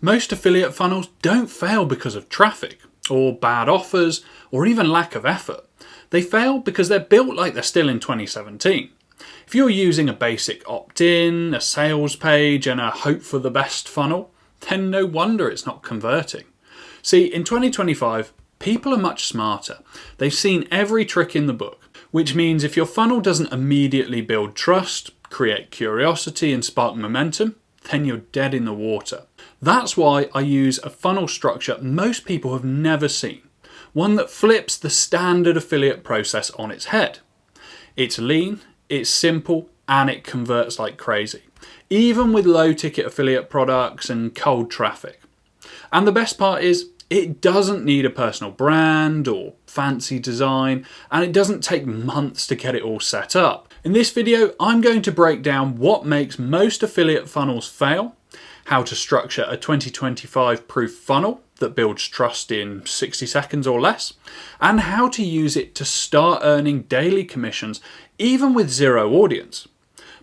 Most affiliate funnels don't fail because of traffic, or bad offers, or even lack of effort. They fail because they're built like they're still in 2017. If you're using a basic opt-in, a sales page, and a hope for the best funnel, then no wonder it's not converting. See, in 2025, people are much smarter. They've seen every trick in the book, which means if your funnel doesn't immediately build trust, create curiosity, and spark momentum, then you're dead in the water. That's why I use a funnel structure most people have never seen, one that flips the standard affiliate process on its head. It's lean, it's simple, and it converts like crazy, even with low ticket affiliate products and cold traffic. And the best part is, it doesn't need a personal brand or fancy design, and it doesn't take months to get it all set up. In this video, I'm going to break down what makes most affiliate funnels fail, how to structure a 2025 proof funnel that builds trust in 60 seconds or less, and how to use it to start earning daily commissions even with zero audience.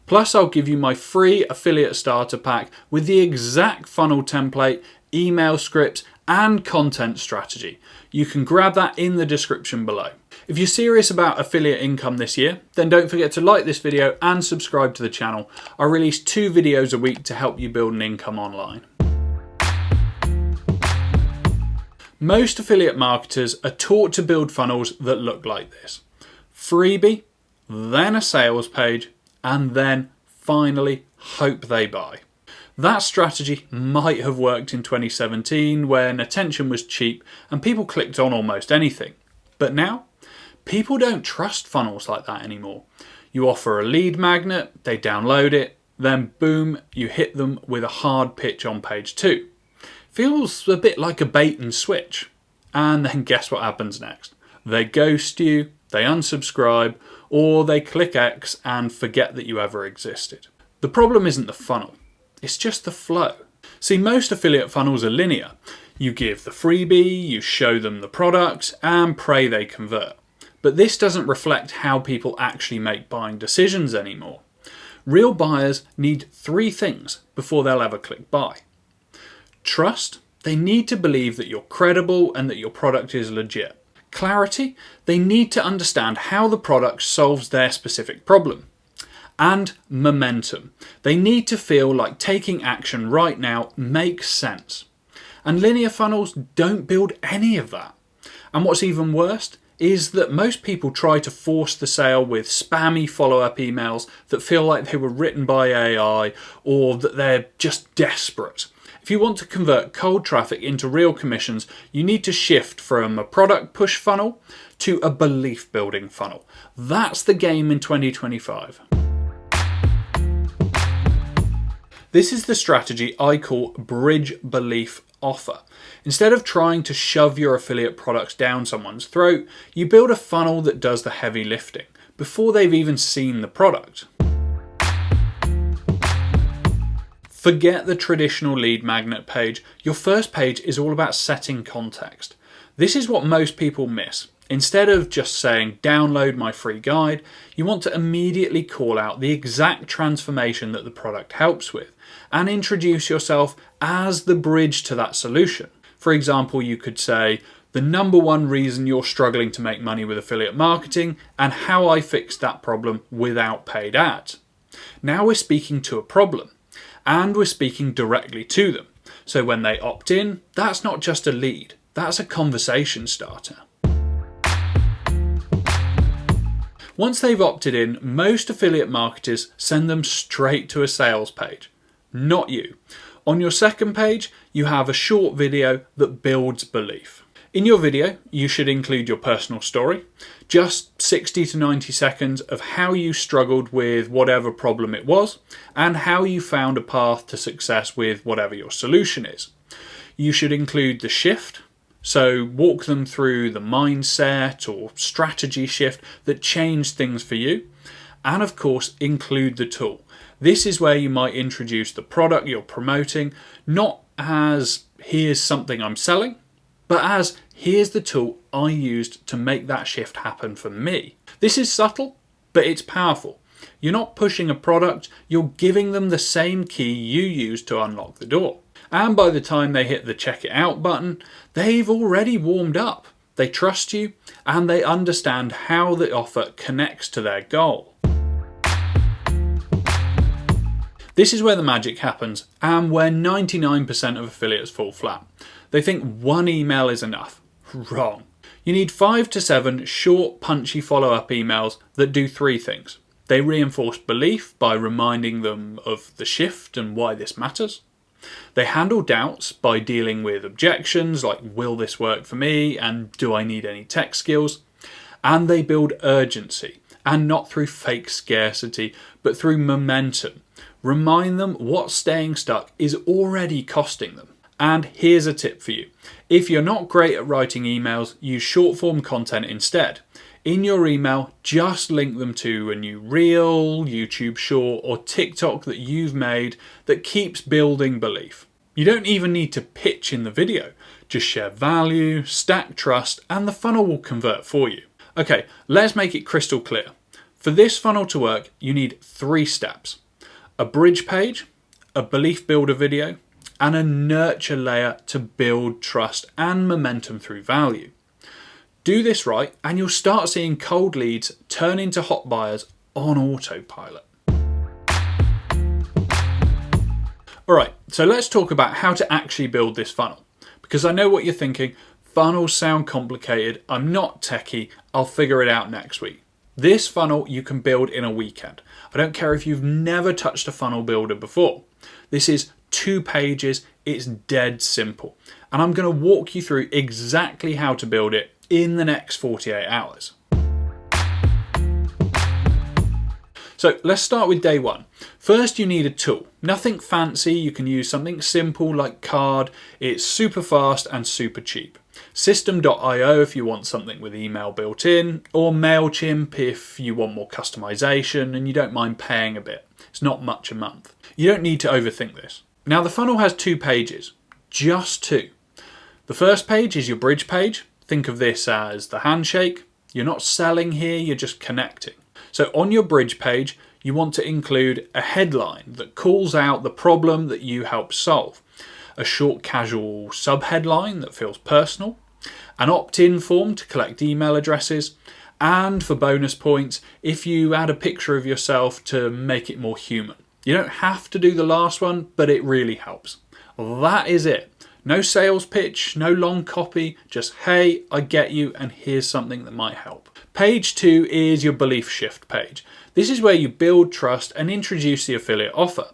Plus, I'll give you my free affiliate starter pack with the exact funnel template, email scripts, and content strategy. You can grab that in the description below. If you're serious about affiliate income this year, then don't forget to like this video and subscribe to the channel. I release 2 videos a week to help you build an income online. Most affiliate marketers are taught to build funnels that look like this. Freebie, then a sales page, and then finally hope they buy. That strategy might have worked in 2017 when attention was cheap and people clicked on almost anything. But now, people don't trust funnels like that anymore. You offer a lead magnet, they download it, then boom, you hit them with a hard pitch on page 2. Feels a bit like a bait and switch. And then guess what happens next? They ghost you, they unsubscribe, or they click X and forget that you ever existed. The problem isn't the funnel. It's just the flow. See, most affiliate funnels are linear. You give the freebie, you show them the product, and pray they convert. But this doesn't reflect how people actually make buying decisions anymore. Real buyers need 3 things before they'll ever click buy. Trust, they need to believe that you're credible and that your product is legit. Clarity, they need to understand how the product solves their specific problem. And momentum. They need to feel like taking action right now makes sense. And linear funnels don't build any of that. And what's even worse is that most people try to force the sale with spammy follow-up emails that feel like they were written by AI or that they're just desperate. If you want to convert cold traffic into real commissions, you need to shift from a product push funnel to a belief building funnel. That's the game in 2025. This is the strategy I call bridge belief offer. Instead of trying to shove your affiliate products down someone's throat, you build a funnel that does the heavy lifting before they've even seen the product. Forget the traditional lead magnet page. Your first page is all about setting context. This is what most people miss. Instead of just saying, download my free guide, you want to immediately call out the exact transformation that the product helps with and introduce yourself as the bridge to that solution. For example, you could say, the number 1 reason you're struggling to make money with affiliate marketing and how I fixed that problem without paid ads. Now we're speaking to a problem and we're speaking directly to them. So when they opt in, that's not just a lead, that's a conversation starter. Once they've opted in, most affiliate marketers send them straight to a sales page. Not you. On your second page, you have a short video that builds belief. In your video, you should include your personal story, just 60 to 90 seconds of how you struggled with whatever problem it was, and how you found a path to success with whatever your solution is. You should include the shift, so walk them through the mindset or strategy shift that changed things for you, and of course include the tool. This is where you might introduce the product you're promoting, not as here's something I'm selling, but as here's the tool I used to make that shift happen for me. This is subtle, but it's powerful. You're not pushing a product, you're giving them the same key you used to unlock the door. And by the time they hit the check it out button, they've already warmed up. They trust you and they understand how the offer connects to their goal. This is where the magic happens and where 99% of affiliates fall flat. They think one email is enough. Wrong. You need 5 to 7 short, punchy follow-up emails that do 3 things. They reinforce belief by reminding them of the shift and why this matters. They handle doubts by dealing with objections like, will this work for me and do I need any tech skills? And they build urgency, and not through fake scarcity, but through momentum. Remind them what staying stuck is already costing them. And here's a tip for you. If you're not great at writing emails, use short form content instead. In your email, just link them to a new reel, YouTube short, or TikTok that you've made that keeps building belief. You don't even need to pitch in the video. Just share value, stack trust, and the funnel will convert for you. Okay, let's make it crystal clear. For this funnel to work, you need 3 steps. A bridge page, a belief builder video, and a nurture layer to build trust and momentum through value. Do this right and you'll start seeing cold leads turn into hot buyers on autopilot. Alright, so let's talk about how to actually build this funnel. Because I know what you're thinking, funnels sound complicated, I'm not techie, I'll figure it out next week. This funnel you can build in a weekend. I don't care if you've never touched a funnel builder before. This is 2 pages, it's dead simple. And I'm going to walk you through exactly how to build it in the next 48 hours. So let's start with day 1. First you need a tool. Nothing fancy, you can use something simple like Card. It's super fast and super cheap. System.io if you want something with email built in, or MailChimp if you want more customization and you don't mind paying a bit. It's not much a month. You don't need to overthink this. Now the funnel has 2 pages, just 2. The first page is your bridge page. Think of this as the handshake. You're not selling here, you're just connecting. So on your bridge page, you want to include a headline that calls out the problem that you help solve, a short casual subheadline that feels personal, an opt-in form to collect email addresses, and for bonus points, if you add a picture of yourself to make it more human. You don't have to do the last one, but it really helps. That is it. No sales pitch, no long copy, just hey, I get you and here's something that might help. Page 2 is your belief shift page. This is where you build trust and introduce the affiliate offer.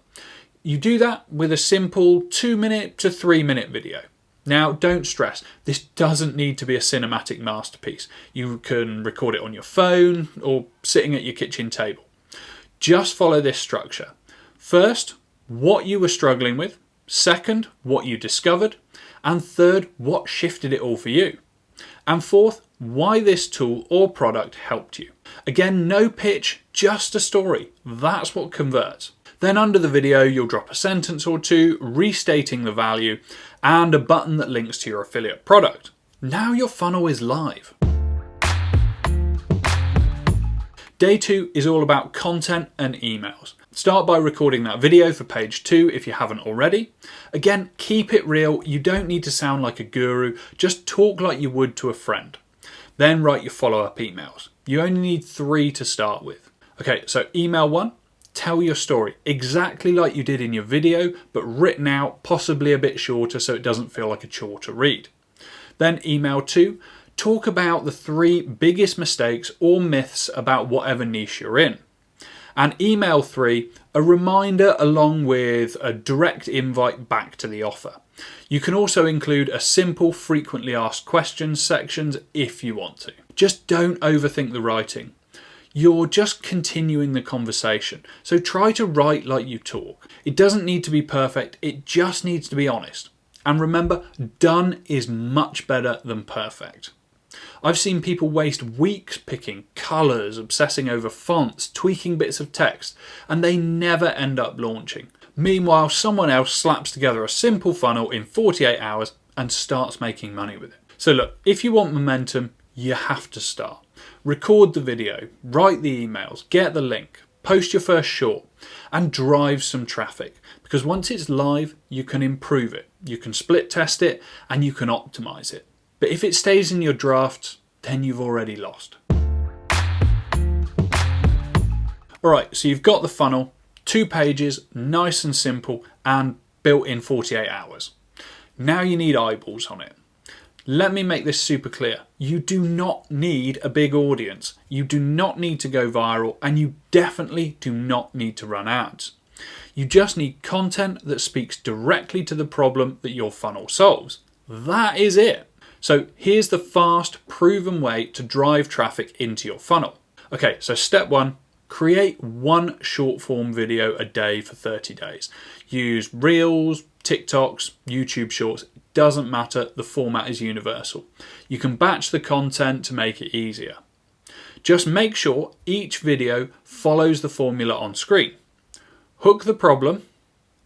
You do that with a simple 2-minute to 3-minute video. Now don't stress, this doesn't need to be a cinematic masterpiece. You can record it on your phone or sitting at your kitchen table. Just follow this structure. First, what you were struggling with. Second, what you discovered. And third, what shifted it all for you. And fourth, why this tool or product helped you. Again, no pitch, just a story. That's what converts. Then under the video, you'll drop a sentence or 2 restating the value and a button that links to your affiliate product. Now your funnel is live. Day 2 is all about content and emails. Start by recording that video for page 2 if you haven't already. Again, keep it real. You don't need to sound like a guru. Just talk like you would to a friend. Then write your follow-up emails. You only need 3 to start with. Okay, so email 1, tell your story exactly like you did in your video, but written out, possibly a bit shorter so it doesn't feel like a chore to read. Then email 2, talk about the 3 biggest mistakes or myths about whatever niche you're in. And email 3, a reminder along with a direct invite back to the offer. You can also include a simple frequently asked questions sections if you want to. Just don't overthink the writing. You're just continuing the conversation, so try to write like you talk. It doesn't need to be perfect, it just needs to be honest. And remember, done is much better than perfect. I've seen people waste weeks picking colours, obsessing over fonts, tweaking bits of text, and they never end up launching. Meanwhile, someone else slaps together a simple funnel in 48 hours and starts making money with it. So look, if you want momentum, you have to start. Record the video, write the emails, get the link, post your first short, and drive some traffic. because once it's live, you can improve it, you can split test it, and you can optimize it. But if it stays in your drafts, then you've already lost. Alright, so you've got the funnel, 2 pages, nice and simple, and built in 48 hours. Now you need eyeballs on it. Let me make this super clear. You do not need a big audience. You do not need to go viral, and you definitely do not need to run ads. You just need content that speaks directly to the problem that your funnel solves. That is it. So here's the fast, proven way to drive traffic into your funnel. Okay, so step 1, create 1 short form video a day for 30 days. Use Reels, TikToks, YouTube Shorts, doesn't matter, the format is universal. You can batch the content to make it easier. Just make sure each video follows the formula on screen. Hook the problem,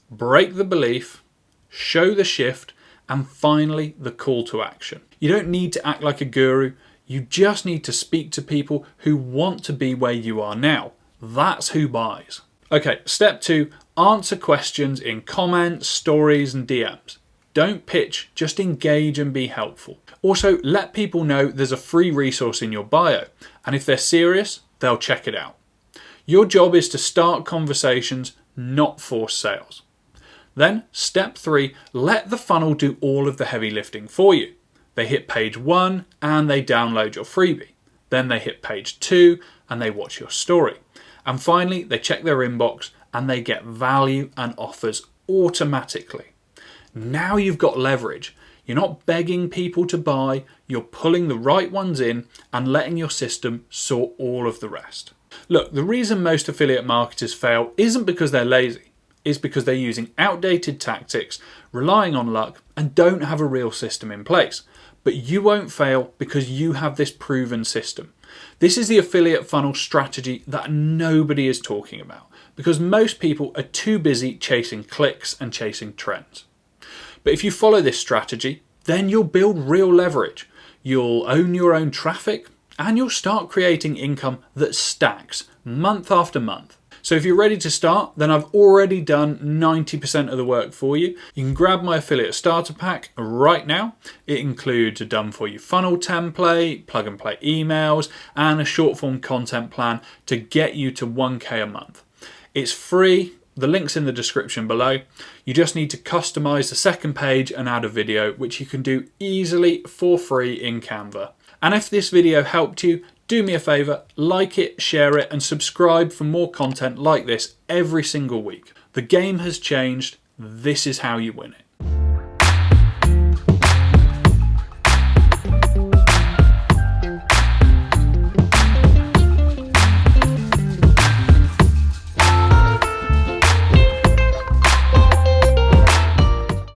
break the belief, show the shift, and finally the call to action. You don't need to act like a guru, you just need to speak to people who want to be where you are now. That's who buys. Okay, step 2, answer questions in comments, stories, and DMs. Don't pitch, just engage and be helpful. Also, let people know there's a free resource in your bio, and if they're serious, they'll check it out. Your job is to start conversations, not force sales. Then, step 3, let the funnel do all of the heavy lifting for you. They hit page 1 and they download your freebie. Then they hit page 2 and they watch your story. And finally, they check their inbox and they get value and offers automatically. Now you've got leverage. You're not begging people to buy, you're pulling the right ones in and letting your system sort all of the rest. Look, the reason most affiliate marketers fail isn't because they're lazy. It's because they're using outdated tactics, relying on luck, and don't have a real system in place. But you won't fail because you have this proven system. This is the affiliate funnel strategy that nobody is talking about because most people are too busy chasing clicks and chasing trends. But if you follow this strategy, then you'll build real leverage. You'll own your own traffic and you'll start creating income that stacks month after month. So if you're ready to start, then I've already done 90% of the work for you. You can grab my affiliate starter pack right now. It includes a done for you funnel template, plug and play emails, and a short form content plan to get you to 1K a month. It's free. The link's in the description below. You just need to customize the second page and add a video, which you can do easily for free in Canva. And if this video helped you, do me a favor, like it, share it, and subscribe for more content like this every single week. The game has changed. This is how you win it.